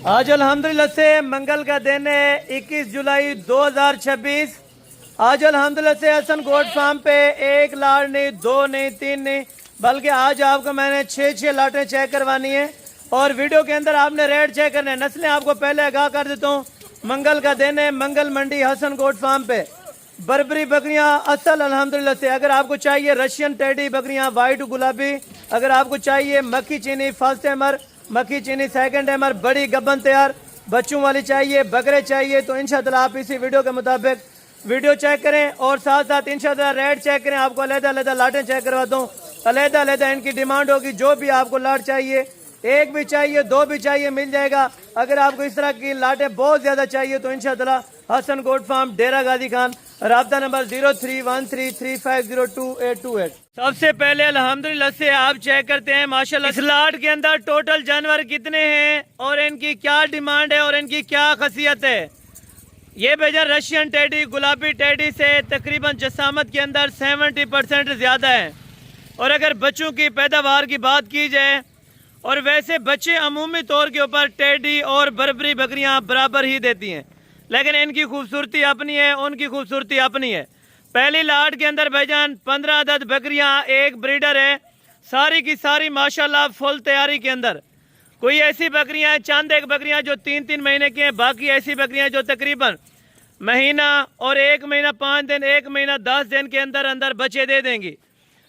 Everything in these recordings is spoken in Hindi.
आज अल्हम्दुलिल्लाह से मंगल का दिन है 21 जुलाई 2026। आज अल्हम्दुलिल्लाह से हसन गोट फार्म पे एक लाट नहीं, दो नहीं, तीन नहीं, बल्कि आज आपको मैंने 6 लाटें चेक करवानी है और वीडियो के अंदर आपने रेट चेक करने हैं। नस्लें आपको पहले आगाह कर देता हूँ। मंगल का दिन है, मंगल मंडी हसन गोट फार्म पे बर्बरी बकरियां असल अल्हम्दुलिल्लाह से। अगर आपको चाहिए रशियन टेडी बकरियां वाइट गुलाबी, अगर आपको चाहिए मक्खी चीनी फर्स्ट एमर, मक्खी चीनी सेकंड एमर, बड़ी गब्बन तैयार बच्चों वाली चाहिए, बकरे चाहिए, तो इंशाअल्लाह आप इसी वीडियो के मुताबिक वीडियो चेक करें और साथ साथ इंशाअल्लाह रेट चेक करें। आपको अलग-अलग लाटें चेक करवाता हूँ, अलग-अलग इनकी डिमांड होगी। जो भी आपको लाट चाहिए, एक भी चाहिए, दो भी चाहिए, मिल जाएगा। अगर आपको इस तरह की लाटें बहुत ज्यादा चाहिए तो इंशाअल्लाह हसन गोट फार्म डेरा गाजी खान, राब्ता नंबर 0313350288। सबसे पहले अल्हम्दुलिल्लाह से आप चेक करते हैं माशाल्लाह इस लाट के अंदर टोटल जानवर कितने हैं और इनकी क्या डिमांड है और इनकी क्या खासियत है। ये बेजन रशियन टेडी गुलाबी टेडी से तकरीबन जसामत के अंदर 70% ज्यादा है। और अगर बच्चों की पैदावार की बात की जाए और वैसे बच्चे अमूमी तौर के ऊपर टेडी और बर्बरी बकरियां बराबर ही देती हैं, लेकिन इनकी खूबसूरती अपनी है, उनकी खूबसूरती अपनी है। पहली लाट के अंदर भाईजान 15 अदद बकरियां, एक ब्रीडर है, सारी की सारी माशाल्लाह फुल तैयारी के अंदर। कोई ऐसी बकरियां हैं, चंद एक बकरियां जो 3-3 महीने की हैं, बाकी ऐसी बकरियां जो तकरीबन महीना और 1 महीना 5 दिन, 1 महीना 10 दिन के अंदर अंदर बच्चे दे देंगी।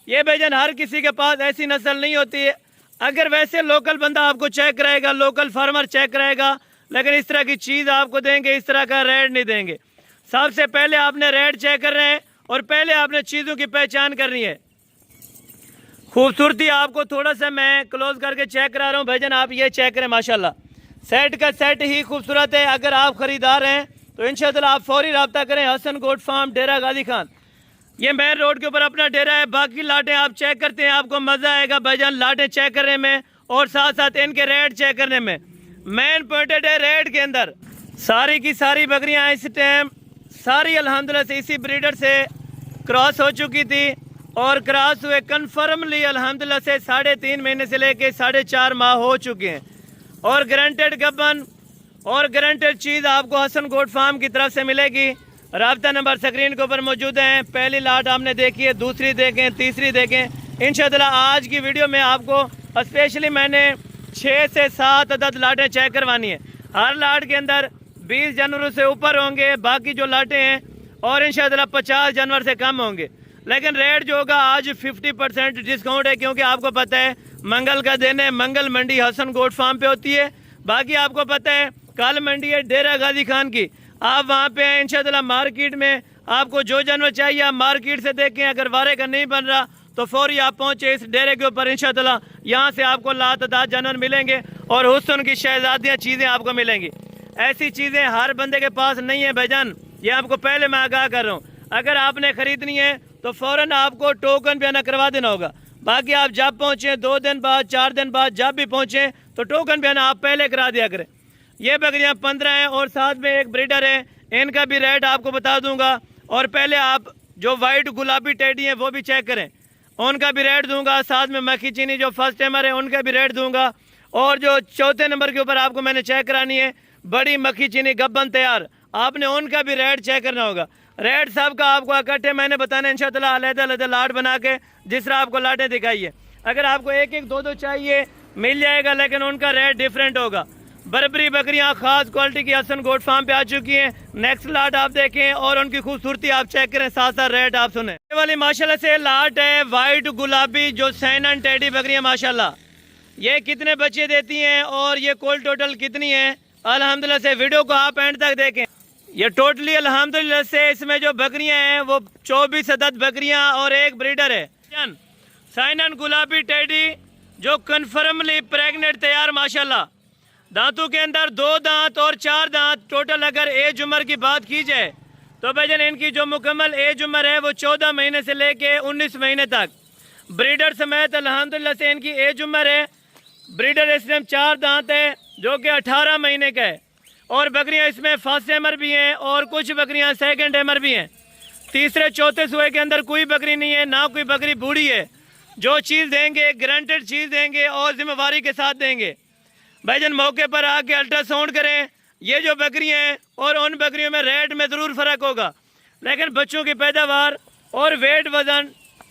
ये भाईजान हर किसी के पास ऐसी नस्ल नहीं होती है। अगर वैसे लोकल बंदा आपको चेक कराएगा, लोकल फार्मर चेक कराएगा, लेकिन इस तरह की चीज़ आपको देंगे, इस तरह का रेट नहीं देंगे। सबसे पहले आपने रेट चेक करना है और पहले आपने चीज़ों की पहचान करनी है। खूबसूरती आपको थोड़ा सा मैं क्लोज करके चेक करा रहा हूँ भाईजान, आप ये चेक करें माशाल्लाह सेट का सेट ही खूबसूरत है। अगर आप ख़रीदार हैं तो इंशाअल्लाह आप फौरी रब्ता करें हसन गोट फार्म डेरा गाजी खान। ये मेन रोड के ऊपर अपना डेरा है। बाकी लाटें आप चेक करते हैं, आपको मज़ा आएगा भाईजान लाटें चेक करने में और साथ साथ इनके रेट चेक करने में। मेन पॉइंटेड है रेट के अंदर। सारी की सारी बकरियां इस टाइम सारी अल्हम्दुलिल्लाह से इसी ब्रीडर से क्रॉस हो चुकी थी और क्रॉस हुए कन्फर्मली अल्हम्दुलिल्लाह से 3.5 महीने से लेके 4.5 माह हो चुके हैं। और गारंटेड गब्बन और गारंटेड चीज़ आपको हसन गोट फार्म की तरफ से मिलेगी। राब्ता नंबर स्क्रीन के ऊपर मौजूद हैं। पहली लाट आपने देखी है, दूसरी देखें, तीसरी देखें। इंशाअल्लाह आज की वीडियो में आपको स्पेशली मैंने 6 से 7 अदद लाटें चेक करवानी है। हर लाट के अंदर 20 जानवरों से ऊपर होंगे, बाकी जो लाटें हैं और इंशाअल्लाह 50 जानवर से कम होंगे। लेकिन रेट जो होगा आज 50% डिस्काउंट है, क्योंकि आपको पता है मंगल का दिन है, मंगल मंडी हसन गोट फार्म पे होती है। बाकी आपको पता है कल मंडी है डेरा गाजी खान की, आप वहाँ पे हैं इंशाअल्लाह। मार्केट में आपको जो जानवर चाहिए आप मार्केट से देखें, अगर वारे का नहीं बन रहा तो फौरी आप पहुंचे इस डेरे के ऊपर। इंशाअल्लाह यहाँ से आपको लातादाद जानवर मिलेंगे और हुस्न की शहजादियाँ चीज़ें आपको मिलेंगी। ऐसी चीज़ें हर बंदे के पास नहीं है भाईजान, ये आपको पहले मैं आगाह कर रहा हूँ। अगर आपने ख़रीदनी है तो फ़ौरन आपको टोकन बयाना करवा देना होगा। बाकी आप जब पहुँचें 2 दिन बाद, 4 दिन बाद, जब भी पहुँचें तो टोकन बयाना आप पहले करा दिया करें। ये बकरियाँ 15 हैं और साथ में एक ब्रीडर है, इनका भी रेट आपको बता दूँगा। और पहले आप जो वाइट गुलाबी टेडी हैं वो भी चेक करें, उनका भी रेट दूंगा। साथ में मक्खी चीनी जो फर्स्ट टाइमर है उनका भी रेट दूंगा। और जो चौथे नंबर के ऊपर आपको मैंने चेक करानी है बड़ी मक्खी चीनी गब्बन तैयार, आपने उनका भी रेट चेक करना होगा। रेट सबका आपको इकट्ठे मैंने बताना इंशाअल्लाह, अलग-अलग लाट बना के जिस तरह आपको लाटें दिखाई है। अगर आपको 1-1, 2-2 चाहिए मिल जाएगा, लेकिन उनका रेट डिफरेंट होगा। बर्बरी बकरियां खास क्वालिटी की हसन गोट फार्म पे आ चुकी हैं। नेक्स्ट लाट आप देखें और उनकी खूबसूरती आप चेक करें, साथ साथ रेट आप सुने। ये वाली माशाल्लाह से लाट है वाइट गुलाबी जो सैनन टेडी बकरियां माशाल्लाह, ये कितने बच्चे देती हैं और ये कुल टोटल कितनी है अल्हम्दुलिल्लाह से। वीडियो को आप एंड तक देखें। ये टोटली अल्हम्दुलिल्लाह से इसमें जो बकरियां हैं वो 24 अदद बकरियां और एक ब्रीडर है सैनन गुलाबी टेडी जो कन्फर्मली प्रेगनेंट तैयार माशाल्लाह। दांतों के अंदर 2 दांत और 4 दांत टोटल। अगर एज उम्र की बात की जाए तो भाईजान इनकी जो मुकम्मल एज उम्र है वो 14 महीने से लेके 19 महीने तक। ब्रीडर समेत अल्हम्दुलिल्लाह से इनकी एज उम्र है। ब्रीडर इस टाइम 4 दांत है जो कि 18 महीने का है। और बकरियां इसमें फर्स्ट एमर भी हैं और कुछ बकरियां सेकंड एमर भी हैं। तीसरे चौथे सुए के अंदर कोई बकरी नहीं है, ना कोई बकरी बूढ़ी है। जो चीज़ देंगे गारंटेड चीज़ देंगे और जिम्मेवारी के साथ देंगे। भाईजान मौके पर आके अल्ट्रासाउंड करें। ये जो बकरियाँ हैं और उन बकरियों में रेट में ज़रूर फ़र्क होगा, लेकिन बच्चों की पैदावार और वेट वज़न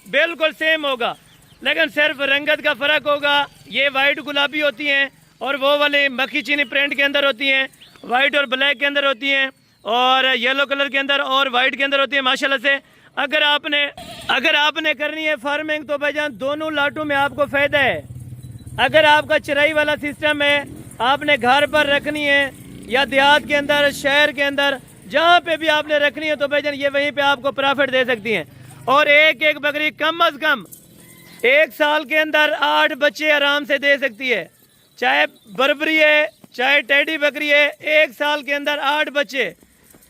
बिल्कुल सेम होगा, लेकिन सिर्फ रंगत का फ़र्क होगा। ये वाइट गुलाबी होती हैं और वो वाले मक्खी चीनी प्रिंट के अंदर होती हैं, वाइट और ब्लैक के अंदर होती हैं, और येलो कलर के अंदर और वाइट के अंदर होती है माशाल्लाह से। अगर आपने करनी है फार्मिंग तो भाईजान दोनों लाटों में आपको फ़ायदा है। अगर आपका चराई वाला सिस्टम है, आपने घर पर रखनी है या देहात के अंदर, शहर के अंदर, जहाँ पे भी आपने रखनी है तो भाईजान ये वहीं पे आपको प्रॉफिट दे सकती हैं। और एक एक बकरी कम अज़ कम 1 साल के अंदर 8 बच्चे आराम से दे सकती है। चाहे बर्बरी है चाहे टेडी बकरी है, 1 साल के अंदर 8 बच्चे।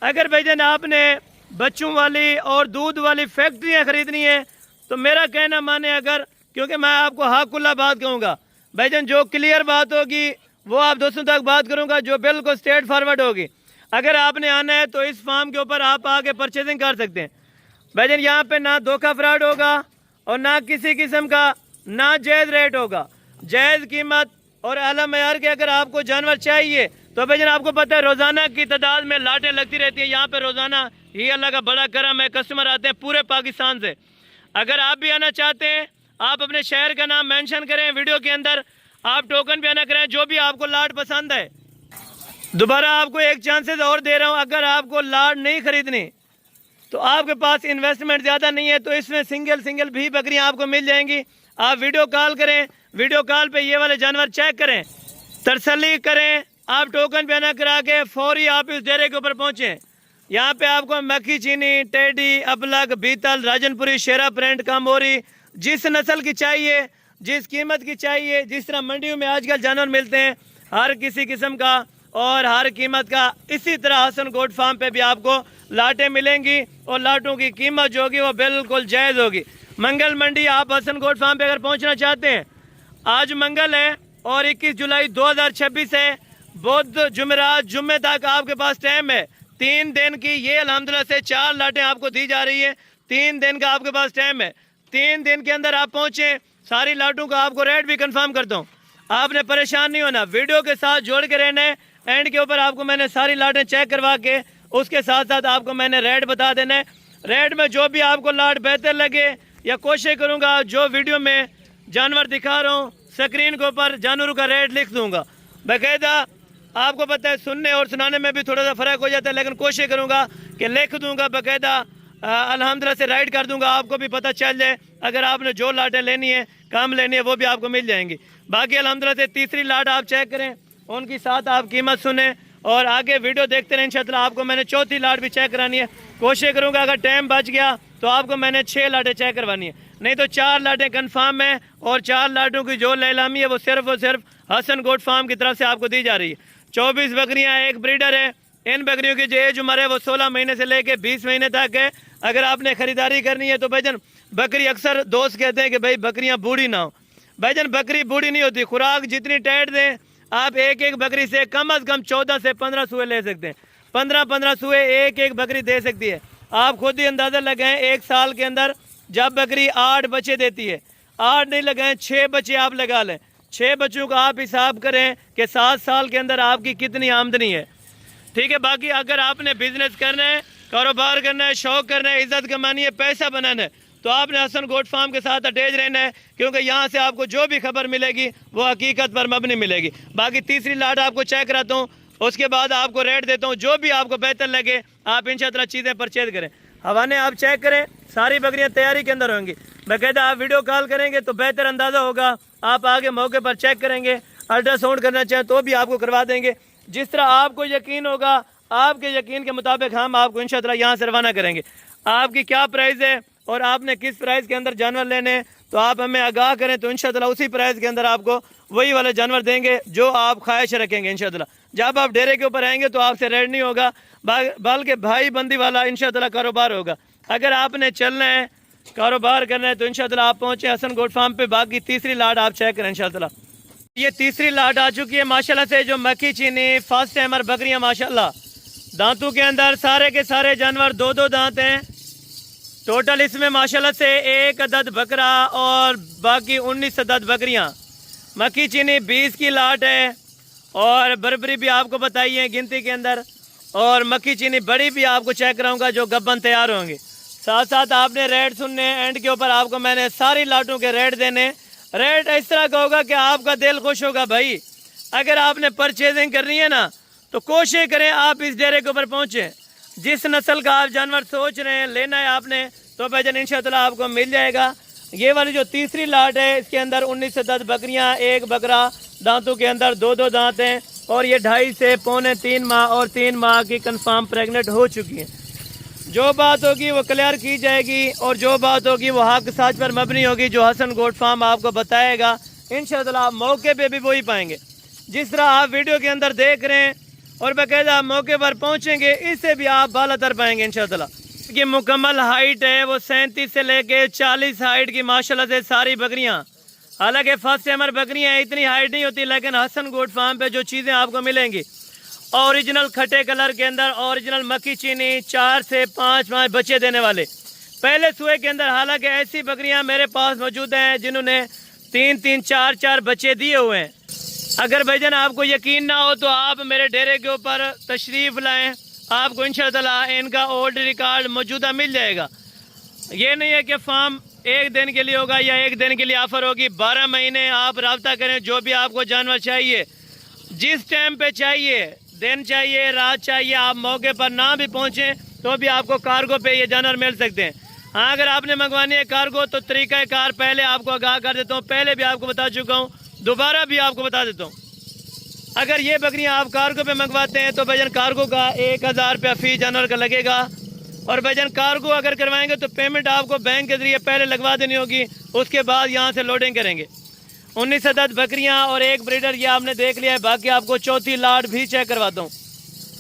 अगर भाईजान आपने बच्चों वाली और दूध वाली फैक्ट्रियाँ ख़रीदनी है तो मेरा कहना माने, अगर, क्योंकि मैं आपको हाकुल्ला बात कहूँगा भाईजान, जो क्लियर बात होगी वो आप दोस्तों तक बात करूँगा, जो बिल्कुल स्ट्रेट फॉरवर्ड होगी। अगर आपने आना है तो इस फार्म के ऊपर आप आके परचेजिंग कर सकते हैं भाईजान। यहाँ पे ना धोखा फ्रॉड होगा और ना किसी किस्म का ना जायज़ रेट होगा, जायज़ कीमत और आला मयार के। अगर आपको जानवर चाहिए तो भाईजान आपको पता है रोज़ाना की तादाद में लाटें लगती रहती हैं यहाँ पे रोज़ाना। ये अल्लाह का बड़ा करम है, कस्टमर आते हैं पूरे पाकिस्तान से। अगर आप भी आना चाहते हैं, आप अपने शहर का नाम मेंशन करें वीडियो के अंदर, आप टोकन भी आना करें, जो भी आपको लाट पसंद है। दोबारा आपको एक चांसेस और दे रहा हूँ, अगर आपको लाट नहीं खरीदनी तो आपके पास इन्वेस्टमेंट ज़्यादा नहीं है तो इसमें सिंगल भी बकरियाँ आपको मिल जाएंगी। आप वीडियो कॉल करें, वीडियो कॉल पे ये वाले जानवर चेक करें, तसल्ली करें, आप टोकन पे ना करा के फौरी आप इस डेरे के ऊपर पहुँचें। यहाँ पे आपको मक्खी चीनी, टेडी, अबलग, बीतल, राजनपुरी, शेरा प्रिंट, कामोरी, जिस नस्ल की चाहिए, जिस कीमत की चाहिए, जिस तरह मंडियों में आजकल जानवर मिलते हैं हर किसी किस्म का और हर कीमत का, इसी तरह हसन गोट फार्म पे भी आपको लाटें मिलेंगी और लाटों की कीमत जो होगी वो बिल्कुल जायज़ होगी। मंगल मंडी आप हसन गोट फार्म पे अगर पहुँचना चाहते हैं, आज मंगल है और 21 जुलाई 2026 है, बुध जुमेरात जुम्मे तक आपके पास टाइम है। 3 दिन की ये अल्हम्दुलिल्लाह से 4 लाटें आपको दी जा रही है। 3 दिन का आपके पास टाइम है, 3 दिन के अंदर आप पहुँचें। सारी लाटों का आपको रेट भी कंफर्म करता हूँ, आपने परेशान नहीं होना, वीडियो के साथ जोड़ के रहना है। एंड के ऊपर आपको मैंने सारी लाटें चेक करवा के उसके साथ साथ आपको मैंने रेट बता देना है। रेट में जो भी आपको लाट बेहतर लगे या कोशिश करूँगा जो वीडियो में जानवर दिखा रहा हूँ स्क्रीन के ऊपर जानवरों का रेट लिख दूँगा बाकायदा। आपको पता है सुनने और सुनाने में भी थोड़ा सा फ़र्क हो जाता है, लेकिन कोशिश करूँगा कि लिख दूँगा बाकायदा, अल्हम्दुलिल्लाह से राइट कर दूँगा, आपको भी पता चल जाए। अगर आपने जो लाटें लेनी है, कम लेनी है, वो भी आपको मिल जाएंगी। बाकी अल्हम्दुलिल्लाह से तीसरी लाट आप चेक करें, उनकी साथ आप कीमत सुने और आगे वीडियो देखते रहें। इंशाअल्लाह आपको मैंने चौथी लाट भी चेक करानी है, कोशिश करूँगा अगर टाइम बच गया तो आपको मैंने 6 लाटें चेक करवानी है, नहीं तो 4 लाटें कन्फर्म है। और 4 लाटों की जो नीलामी है वो सिर्फ और सिर्फ हसन गोट फार्म की तरफ से आपको दी जा रही है। 24 बकरियाँ, एक ब्रीडर है। इन बकरियों की जो एज उम्र है वो 16 महीने से लेके 20 महीने तक है। अगर आपने ख़रीदारी करनी है तो भाईजान बकरी, अक्सर दोस्त कहते हैं कि भाई बकरियां बूढ़ी ना हो, भाईजान बकरी बूढ़ी नहीं होती। खुराक जितनी टाइट दें, आप एक एक बकरी से कम अज़ कम 14 से 15 सूए ले सकते हैं। 15 सूए एक एक बकरी दे सकती है। आप खुद ही अंदाज़ा लगाएं, 1 साल के अंदर जब बकरी 8 बच्चे देती है, 8 नहीं लगाएं 6 बच्चे आप लगा लें। 6 बच्चों का आप हिसाब करें कि 7 साल के अंदर आपकी कितनी आमदनी है, ठीक है। बाकी अगर आपने बिजनेस करना है, कारोबार करना है, शौक करना है, इज्जत कमानी है, पैसा बनाना है, तो आपने हसन गोट फार्म के साथ अटैच रहना है, क्योंकि यहाँ से आपको जो भी खबर मिलेगी वो हकीकत पर मबनी मिलेगी। बाकी तीसरी लाट आपको चेक कराता हूँ, उसके बाद आपको रेट देता हूँ, जो भी आपको बेहतर लगे आप इंशाअल्लाह चीज़ें परचेज करें। हवाने आप चेक करें, सारी बकरियाँ तैयारी के अंदर होंगी। बाकायदा आप वीडियो कॉल करेंगे तो बेहतर अंदाज़ा होगा, आप आगे मौके पर चेक करेंगे। अल्ट्रासाउंड करना चाहें तो भी आपको करवा देंगे, जिस तरह आपको यकीन होगा, आपके यकीन के मुताबिक हम आपको इंशाअल्लाह यहाँ से रवाना करेंगे। आपकी क्या प्राइस है और आपने किस प्राइस के अंदर जानवर लेने हैं तो आप हमें आगाह करें, तो इंशाअल्लाह उसी प्राइस के अंदर आपको वही वाले जानवर देंगे जो आप ख्वाहिश रखेंगे। इंशाअल्लाह जब आप डेरे के ऊपर आएंगे तो आपसे रेट नहीं होगा, बल्कि भाई बंदी वाला इंशाअल्लाह कारोबार होगा। अगर आपने चलना है, कारोबार करना है तो इंशाअल्लाह आप पहुँचे हसन गोट फार्म पे। बाकी तीसरी लाट आप चेक करें इंशाअल्लाह। ये तीसरी लाट आ चुकी है माशाल्लाह से, जो मक्खी चीनी फर्स्ट टाइमर बकरियाँ माशाल्लाह। दांतों के अंदर सारे के सारे जानवर 2-2 दांत हैं। टोटल इसमें माशाल्लाह से 1 अदद बकरा और बाकी 19 अदद बकरियां। मक्खी चीनी 20 की लाट है और बर्बरी भी आपको बताई है गिनती के अंदर, और मक्खी चीनी बड़ी भी आपको चेक कराऊंगा जो गब्बन तैयार होंगे। साथ साथ आपने रेट सुनने, एंड के ऊपर आपको मैंने सारी लाटों के रेट देने। रेट इस तरह का होगा कि आपका दिल खुश होगा भाई। अगर आपने परचेजिंग करनी है ना तो कोशिश करें आप इस डेरे के ऊपर पहुँचें। जिस नस्ल का आप जानवर सोच रहे हैं लेना है आपने, तो भाईजान इंशाअल्लाह आपको मिल जाएगा। ये वाली जो तीसरी लाट है इसके अंदर 19 से 10 बकरियां, एक बकरा, दांतों के अंदर 2-2 दांत हैं, और ये 2.5 से पौने 3 माह और 3 माह की कंफर्म प्रेग्नेंट हो चुकी हैं। जो बात होगी वो क्लियर की जाएगी, और जो बात होगी वो हक सच पर मबनी होगी, जो हसन गोट फार्म आपको बताएगा। इंशाअल्लाह मौके पे भी वही पाएंगे जिस तरह आप वीडियो के अंदर देख रहे हैं, और बाकायदा मौके पर पहुँचेंगे इससे भी आप बालातर पाएंगे इंशाअल्लाह। की मुकम्मल हाइट है वो 37 से लेके 40 हाइट की माशाल्लाह से सारी बकरियां। हालांकि फर्स्ट टाइमर बकरियां हैं, इतनी हाइट नहीं होती, लेकिन हसन गोट फार्म पे जो चीज़ें आपको मिलेंगी ओरिजिनल खट्टे कलर के अंदर, ओरिजिनल मक्खी चीनी, 4 से 5 बच्चे देने वाले पहले सुए के अंदर। हालांकि ऐसी बकरियां मेरे पास मौजूद हैं जिन्होंने 3-3, 4-4 बच्चे दिए हुए हैं। अगर भाईजान आपको यकीन ना हो तो आप मेरे डेरे के ऊपर तशरीफ़ लाएँ, आपको इंशाअल्लाह इनका ओल्ड रिकॉर्ड मौजूदा मिल जाएगा। ये नहीं है कि फार्म एक दिन के लिए होगा या एक दिन के लिए ऑफ़र होगी। 12 महीने आप रब्ता करें, जो भी आपको जानवर चाहिए जिस टाइम पे चाहिए, दिन चाहिए, रात चाहिए, आप मौके पर ना भी पहुँचें तो भी आपको कार्गो पे ये जानवर मिल सकते हैं। हाँ, अगर आपने मंगवानी है कार्गो तो तरीक़ाकार पहले आपको आगाह कर देता हूँ, पहले भी आपको बता चुका हूँ, दोबारा भी आपको बता देता हूँ। अगर ये बकरियां आप कार्गो पे मंगवाते हैं तो भाईजान कार्गो का 1000 रुपया फ़ी जानवर का लगेगा, और भाईजान कार्गो अगर करवाएंगे तो पेमेंट आपको बैंक के ज़रिए पहले लगवा देनी होगी, उसके बाद यहाँ से लोडिंग करेंगे। 19 से 10 बकरियां और एक ब्रीडर ये आपने देख लिया है। बाकी आपको चौथी लाट भी चेक करवाता हूँ।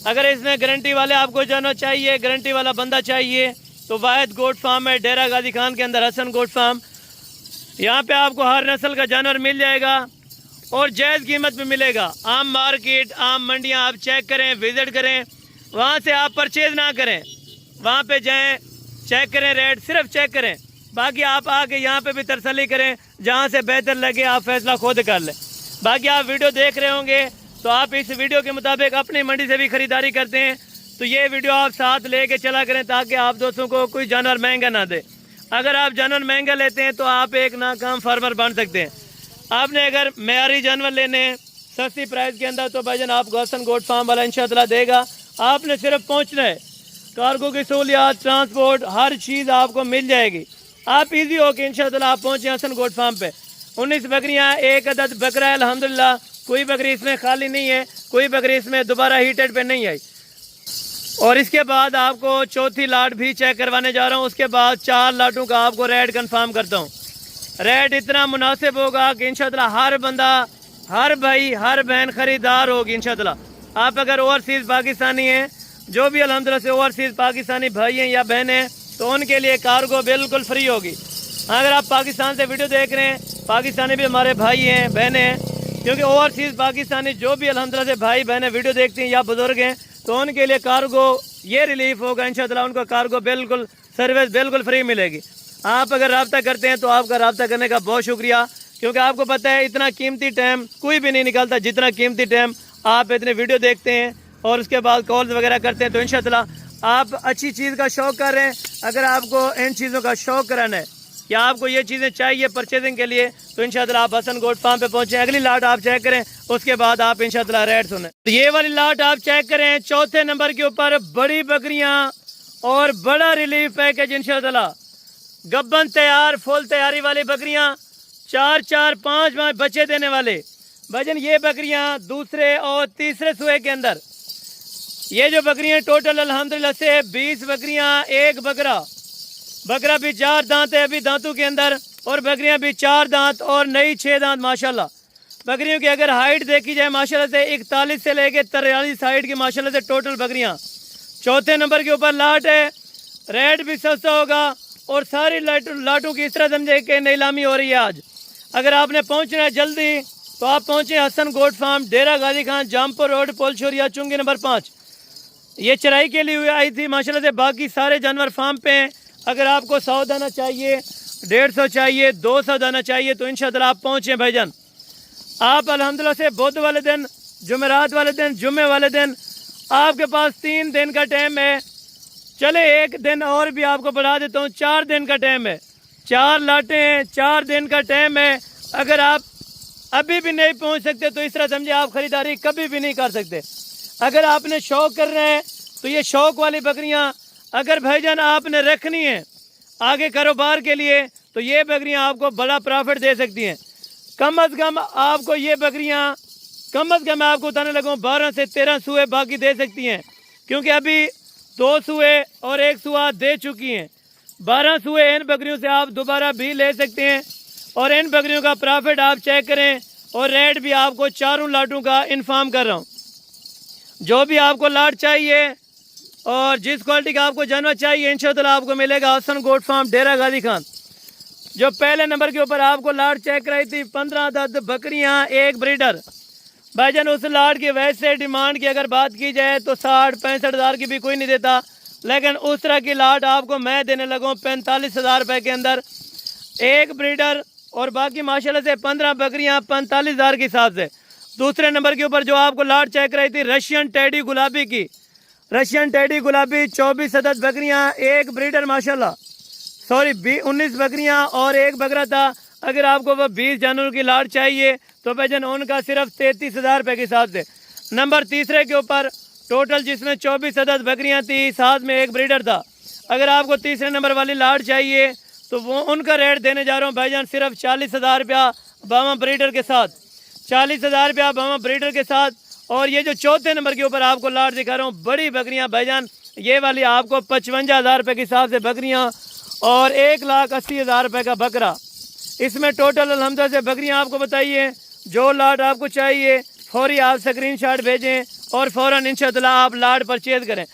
अगर इसमें गारंटी वाले आपको जानवर चाहिए, गारंटी वाला बंदा चाहिए, तो वाहिद गोट फार्म है डेरा गाजी खान के अंदर, हसन गोट फार्म। यहाँ पे आपको हर नस्ल का जानवर मिल जाएगा और जायज़ कीमत में मिलेगा। आम मार्केट, आम मंडियां आप चेक करें, विज़िट करें, वहाँ से आप परचेज़ ना करें, वहाँ पे जाएं, चेक करें, रेट सिर्फ चेक करें। बाकी आप आके यहाँ पे भी तसल्ली करें, जहाँ से बेहतर लगे आप फैसला खुद कर लें। बाकी आप वीडियो देख रहे होंगे तो आप इस वीडियो के मुताबिक अपनी मंडी से भी ख़रीदारी करते हैं, तो ये वीडियो आप साथ लेके चला करें ताकि आप दोस्तों को कोई जानवर महंगा ना दे। अगर आप जानवर महंगा लेते हैं तो आप एक नाकाम फार्मर बन सकते हैं। आपने अगर मेयारी जानवर लेने हैं सस्ती प्राइस के अंदर तो भाईजान आपको हसन गोट फार्म वाला इंशाअल्लाह देगा। आपने सिर्फ पहुंचना है, कार्गो की सहूलियात, ट्रांसपोर्ट, हर चीज़ आपको मिल जाएगी। आप इजी हो कि इंशाअल्लाह आप पहुँचे हसन गोट फार्म पे। 19 बकरियाँ, एक अदद बकरा है अल्हम्दुलिल्लाह, कोई बकरी इसमें खाली नहीं है, कोई बकरी इसमें दोबारा हीटेड पे नहीं आई। और इसके बाद आपको चौथी लाट भी चेक करवाने जा रहा हूँ। उसके बाद 4 लाटों का आपको रेट कंफर्म करता हूँ। रेट इतना मुनासिब होगा कि इंशाअल्लाह हर बंदा, हर भाई, हर बहन खरीदार होगी इंशाअल्लाह। आप अगर ओवरसीज़ पाकिस्तानी हैं, जो भी अल्हम्दुलिल्लाह से ओवरसीज़ पाकिस्तानी भाई हैं या बहन हैं, तो उनके लिए कार्गो बिल्कुल फ्री होगी। अगर आप पाकिस्तान से वीडियो देख रहे हैं, पाकिस्तानी भी हमारे भाई हैं, बहनें हैं, क्योंकि ओवरसीज़ पाकिस्तानी जो भी अल्हम्दुलिल्लाह से भाई बहनें वीडियो देखती हैं या बुजुर्ग हैं, तो उनके लिए कार्गो ये रिलीफ होगा इंशाअल्लाह। उनको कार्गो बिल्कुल सर्विस बिल्कुल फ्री मिलेगी। आप अगर रब्ता करते हैं तो आपका रब्ता करने का बहुत शुक्रिया, क्योंकि आपको पता है इतना कीमती टाइम कोई भी नहीं निकालता जितना कीमती टाइम आप इतने वीडियो देखते हैं और उसके बाद कॉल्स वगैरह करते हैं। तो इंशाअल्लाह आप अच्छी चीज़ का शौक़ कर रहे हैं। अगर आपको इन चीज़ों का शौक़ कराना है या आपको ये चीज़ें चाहिए परचेजिंग के लिए, तो इंशाअल्लाह आप हसन गोट फार्म पे पहुँचें। अगली लाट आप चेक करें, उसके बाद आप इंशाअल्लाह रेट सुनें। तो ये वाली लाट आप चेक करें, चौथे नंबर के ऊपर बड़ी बकरियाँ और बड़ा रिलीफ पैकेज इंशाअल्लाह। गब्बन तैयार, फुल तैयारी वाली बकरियां, 4-4, 5 बच्चे देने वाले। भाईजान ये बकरियां दूसरे और तीसरे सुए के अंदर, ये जो बकरियां टोटल अल्हम्दुलिल्लाह से 20 बकरियां, एक बकरा भी 4 दांत है अभी दांतों के अंदर, और बकरियां भी 4 दांत और नई 6 दांत माशाल्लाह। बकरियों की अगर हाइट देखी जाए माशाल्लाह से 41 से लेके 43 हाइट की माशाल्लाह से टोटल बकरियां। चौथे नंबर के ऊपर लाट है, रेट भी सस्ता होगा और सारी लाटों की इस तरह समझे कि नीलामी हो रही है आज। अगर आपने पहुंचना है जल्दी तो आप पहुंचे हसन गोट फार्म, डेरा गाजी खान, जामपुर रोड, पोलशोरिया, चुंगी नंबर 5। ये चराई के लिए आई थी माशाल्लाह से। बाकी सारे जानवर फार्म पे हैं। अगर आपको 100 दाना चाहिए, 150 चाहिए, 200 दाना चाहिए, तो इंशाअल्लाह आप पहुँचें भाईजान। आप अल्हम्दुलिल्लाह से बुध वाले दिन जुमेरात वाले दिन, जुम्मे वाले दिन आपके पास 3 दिन का टाइम है। चले एक दिन और भी आपको बढ़ा देता हूँ, 4 दिन का टाइम है। 4 लाटें हैं, 4 दिन का टाइम है। अगर आप अभी भी नहीं पहुँच सकते तो इस तरह समझे आप ख़रीदारी कभी भी नहीं कर सकते। अगर आपने शौक़ करना है तो ये शौक़ वाली बकरियाँ अगर भाईजान आपने रखनी है आगे कारोबार के लिए तो ये बकरियां आपको बड़ा प्रॉफिट दे सकती हैं। कम अज़ कम आपको ये बकरियां कम अज़ कम मैं आपको बताने लगा 12 से 13 सूए बाकी दे सकती हैं, क्योंकि अभी 2 सूए और 1 सूआ दे चुकी हैं। 12 सूए इन बकरियों से आप दोबारा भी ले सकते हैं और इन बकरियों का प्रॉफिट आप चेक करें और रेट भी आपको चारों लाटों का इन्फॉर्म कर रहा हूँ। जो भी आपको लाट चाहिए और जिस क्वालिटी का आपको जानवर चाहिए इंशाअल्लाह आपको मिलेगा हसन गोट फार्म डेरा गाजी खान। जो पहले नंबर के ऊपर आपको लाट चेक कराई थी 15 अदद बकरियां एक ब्रीडर, भाईजान उस लाट की वैसे डिमांड की अगर बात की जाए तो 60-65 हज़ार की भी कोई नहीं देता, लेकिन उस तरह की लाट आपको मैं देने लगा 45 हज़ार रुपये के अंदर एक ब्रीडर और बाकी माशाल्लाह से 15 बकरियां 45 हज़ार के हिसाब से। दूसरे नंबर के ऊपर जो आपको लाट चेक कराई थी रशियन टेडी गुलाबी की, रशियन टेडी गुलाबी 24 अदद बकरियां एक ब्रीडर माशाल्लाह, सॉरी 19 बकरियां और एक बकरा था। अगर आपको वो 20 जानवरों की लाट चाहिए तो भाईजान उनका सिर्फ 33 हज़ार रुपये के हिसाब से। नंबर तीसरे के ऊपर टोटल जिसमें 24 अदद बकरियां थी, साथ में एक ब्रीडर था। अगर आपको तीसरे नंबर वाली लाट चाहिए तो वो उनका रेट देने जा रहा हूँ भाईजान सिर्फ 40 हज़ार रुपया बामा ब्रीडर के साथ, 40 हज़ार रुपया बामा ब्रीडर के साथ। और ये जो चौथे नंबर के ऊपर आपको लाट दिखा रहा हूँ बड़ी बकरियां भाईजान, ये वाली आपको 55 हज़ार रुपये के हिसाब से बकरियां और 1,80,000 रुपये का बकरा। इसमें टोटल अल्हम्दुलिल्लाह से बकरियां आपको बताइए। जो लाट आपको चाहिए फौरी आप स्क्रीनशॉट भेजें और फ़ौरन इंशाअल्लाह आप लाट परचेज करें।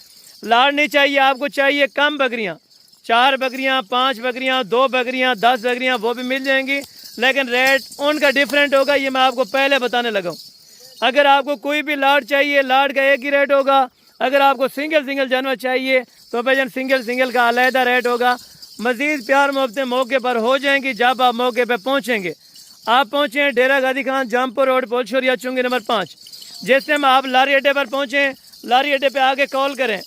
लाट नहीं चाहिए, आपको चाहिए कम बकरियाँ, 4 बकरियाँ, 5 बकरियाँ, 2 बकरियाँ, 10 बकरियाँ, वो भी मिल जाएंगी, लेकिन रेट उनका डिफरेंट होगा। ये मैं आपको पहले बताने लगा हूँ। अगर आपको कोई भी लाट चाहिए लाट का एक ही रेट होगा। अगर आपको सिंगल जानवर चाहिए तो भाईजान सिंगल का अलहदा रेट होगा। मज़ीद प्यार मोहब्बतें मौके पर हो जाएंगी जब आप मौके पर पहुँचेंगे। आप पहुँचे डेरा गाजी खान जमपुर रोड पोलशोरिया चुंगी नंबर 5। जिस टाइम आप लारी अड्डे पर पहुँचें, लारी अड्डे पर आगे कॉल करें।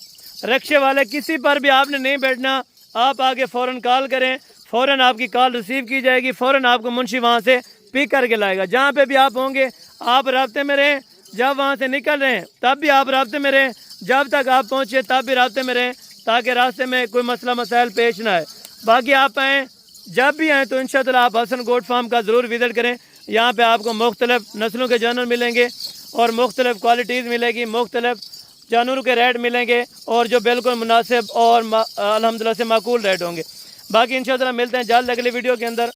रक्शे वाले किसी पर भी आपने नहीं बैठना, आप आगे फ़ौरन कॉल करें, फ़ौरन आपकी कॉल रिसीव की जाएगी, फ़ौरन आपको मुंशी वहाँ से पिक करके लाएगा। जहाँ पे भी आप होंगे आप राब्ते में रहें, जब वहाँ से निकल रहे हैं तब भी आप राब्ते में रहें, जब तक आप पहुँचे तब भी राब्ते में रहें, ताकि रास्ते में कोई मसला मसाइल पेश ना आए। बाकी आप आएँ, जब भी आएँ तो इंशाअल्लाह आप हसन गोट फार्म का ज़रूर विज़िट करें। यहाँ पे आपको मुख्तलिफ़ नस्लों के जानवर मिलेंगे और मुख्तलिफ़ क्वालिटीज़ मिलेगी, मुख्तलिफ़ जानवरों के रेट मिलेंगे और जो बिल्कुल मुनासिब और अल्हम्दुलिल्लाह से माकूल रेट होंगे। बाकी इंशाअल्लाह मिलते हैं जल्द अगली वीडियो के अंदर।